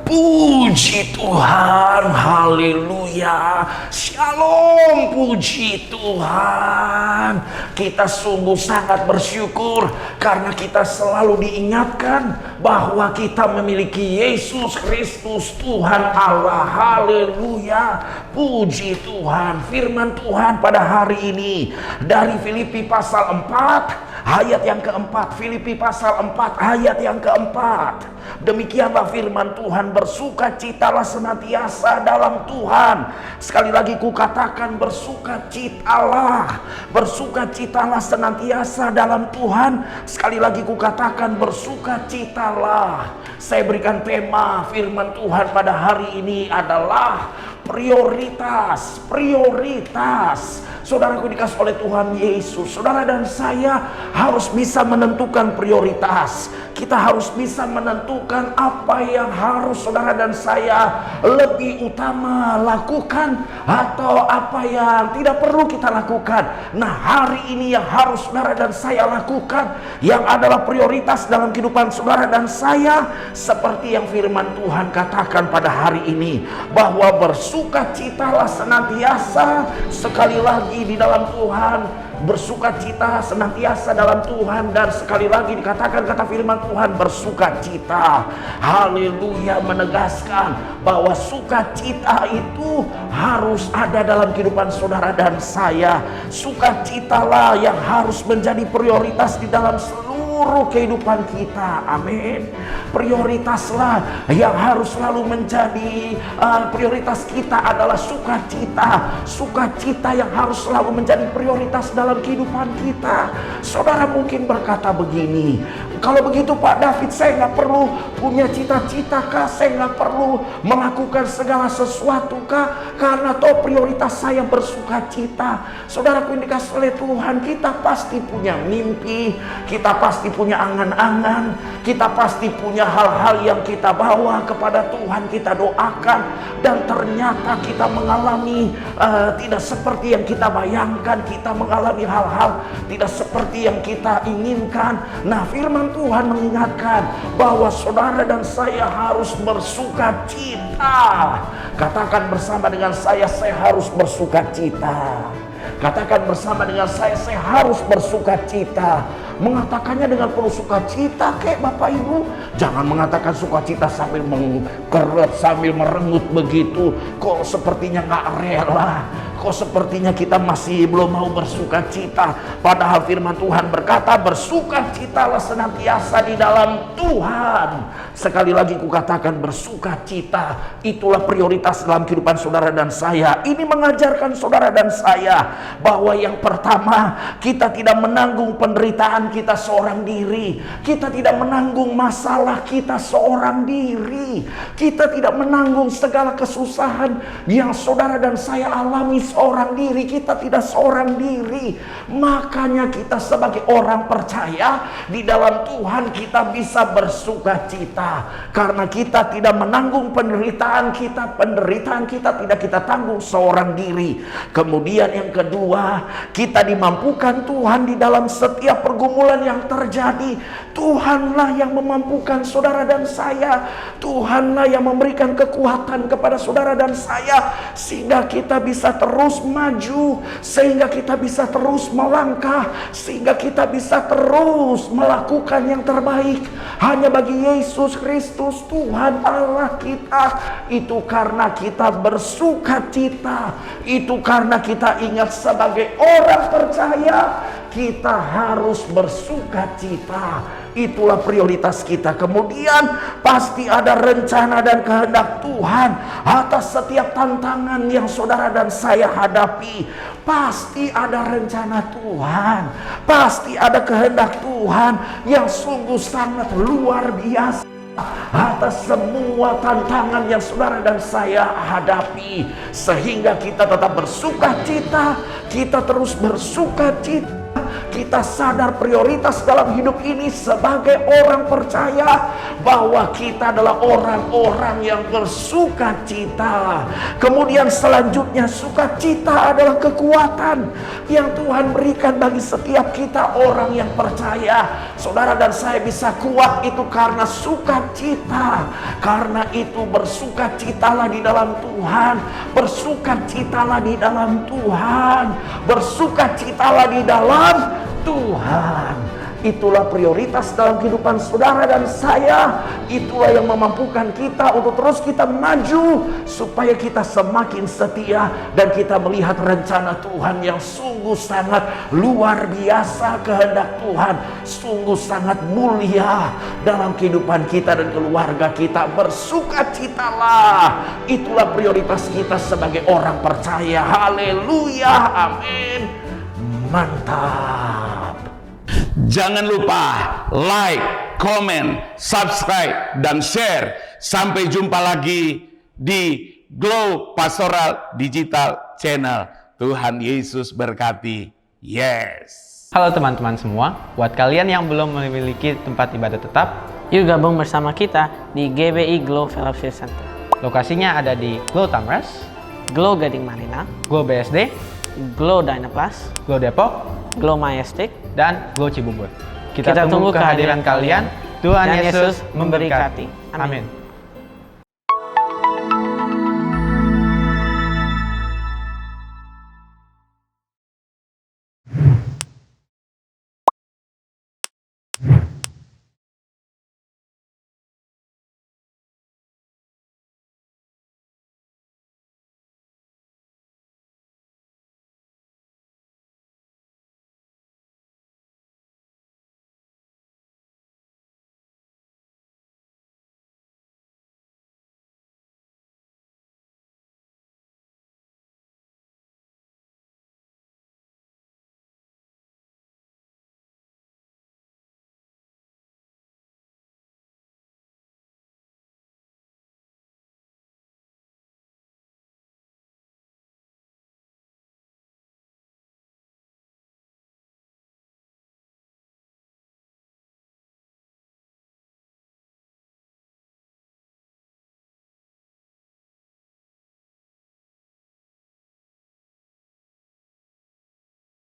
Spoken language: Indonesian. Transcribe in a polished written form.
Puji Tuhan, haleluya, shalom, puji Tuhan. Kita sungguh sangat bersyukur karena kita selalu diingatkan bahwa kita memiliki Yesus Kristus Tuhan Allah, haleluya. Puji Tuhan, firman Tuhan pada hari ini dari Filipi pasal 4 ayat yang keempat. Filipi pasal 4 ayat yang keempat. Demikianlah firman Tuhan, bersukacitalah senantiasa dalam Tuhan. Sekali lagi kukatakan, bersukacitalah. Bersukacitalah senantiasa dalam Tuhan. Sekali lagi kukatakan, bersukacitalah. Saya berikan tema firman Tuhan pada hari ini adalah prioritas. Prioritas. Saudaraku dikasih oleh Tuhan Yesus, saudara dan saya harus bisa menentukan prioritas. Kita harus bisa menentukan apa yang harus saudara dan saya lebih utama lakukan atau apa yang tidak perlu kita lakukan. Nah, hari ini yang harus saudara dan saya lakukan, yang adalah prioritas dalam kehidupan saudara dan saya, seperti yang firman Tuhan katakan pada hari ini, bahwa bersukacitalah senantiasa. Sekali lagi di dalam Tuhan, bersukacita senantiasa dalam Tuhan. Dan sekali lagi dikatakan kata firman Tuhan, bersukacita. Haleluya, menegaskan bahwa sukacita itu harus ada dalam kehidupan saudara dan saya. Sukacitalah yang harus menjadi prioritas di dalam seluruh kehidupan kita. Amin. Prioritaslah yang harus selalu menjadi prioritas kita adalah sukacita. Sukacita yang harus selalu menjadi prioritas dalam kehidupan kita. Saudara mungkin berkata begini, kalau begitu Pak David, saya nggak perlu punya cita-cita kah? Saya nggak perlu melakukan segala sesuatu kah? Karena toh prioritas saya bersukacita. Saudaraku yang dikasih oleh Tuhan, kita pasti punya mimpi, kita pasti punya angan-angan, kita pasti punya hal-hal yang kita bawa kepada Tuhan, kita doakan, dan ternyata kita mengalami tidak seperti yang kita bayangkan. Kita mengalami hal-hal tidak seperti yang kita inginkan. Nah, firman Tuhan mengingatkan bahwa saudara dan saya harus bersukacita. Katakan bersama dengan saya harus bersukacita. Katakan bersama dengan saya harus bersukacita. Mengatakannya dengan penuh sukacita kayak Bapak Ibu. Jangan mengatakan sukacita sambil mengkeret, sambil merengut begitu. Kok sepertinya nggak rela, kok sepertinya kita masih belum mau bersukacita. Padahal firman Tuhan berkata, bersukacitalah senantiasa di dalam Tuhan. Sekali lagi kukatakan, bersukacita itulah prioritas dalam kehidupan saudara dan saya. Ini mengajarkan saudara dan saya bahwa yang pertama, kita tidak menanggung penderitaan kita seorang diri. Kita tidak menanggung masalah kita seorang diri. Kita tidak menanggung segala kesusahan yang saudara dan saya alami seorang diri. Kita tidak seorang diri. Makanya kita sebagai orang percaya di dalam Tuhan, kita bisa bersukacita karena kita tidak menanggung penderitaan kita. Penderitaan kita tidak kita tanggung seorang diri. Kemudian yang kedua, kita dimampukan Tuhan di dalam setiap pergumulan yang terjadi. Tuhanlah yang memampukan saudara dan saya. Tuhanlah yang memberikan kekuatan kepada saudara dan saya, sehingga kita bisa terus maju, sehingga kita bisa terus melangkah, sehingga kita bisa terus melakukan yang terbaik hanya bagi Yesus Kristus Tuhan Allah kita. Itu karena kita bersukacita. Itu karena kita ingat sebagai orang percaya, kita harus bersukacita. Itulah prioritas kita. Kemudian pasti ada rencana dan kehendak Tuhan atas setiap tantangan yang saudara dan saya hadapi. Pasti ada rencana Tuhan, pasti ada kehendak Tuhan yang sungguh sangat luar biasa atas semua tantangan yang saudara dan saya hadapi, sehingga kita tetap bersukacita. Kita terus bersukacita kita sadar prioritas dalam hidup ini sebagai orang percaya bahwa kita adalah orang-orang yang bersuka cita. Kemudian selanjutnya, sukacita adalah kekuatan yang Tuhan berikan bagi setiap kita orang yang percaya. Saudara dan saya bisa kuat itu karena sukacita. Karena itu bersukacitalah di dalam Tuhan, bersukacitalah di dalam Tuhan, bersukacitalah di dalam Tuhan. Itulah prioritas dalam kehidupan saudara dan saya. Itulah yang memampukan kita untuk terus kita maju, supaya kita semakin setia dan kita melihat rencana Tuhan yang sungguh sangat luar biasa. Kehendak Tuhan sungguh sangat mulia dalam kehidupan kita dan keluarga kita. Bersukacitalah, itulah prioritas kita sebagai orang percaya. Haleluya, amin. Mantap. Jangan lupa like, comment, subscribe, dan share. Sampai jumpa lagi di Glow Pastoral Digital Channel. Tuhan Yesus berkati. Yes. Halo teman-teman semua, buat kalian yang belum memiliki tempat ibadah tetap, yuk gabung bersama kita di GBI Glow Fellowship Center. lokasinya ada di Glow Tamres, Glow Gading Marina, Glow BSD, Glow Dynaplus, Glow Depok, Glow Majestic, dan Glow Cibubur. Kita tunggu kehadiran kalian. Tuhan Dan Yesus Yesus memberkati. memberkati. Amin. Amin.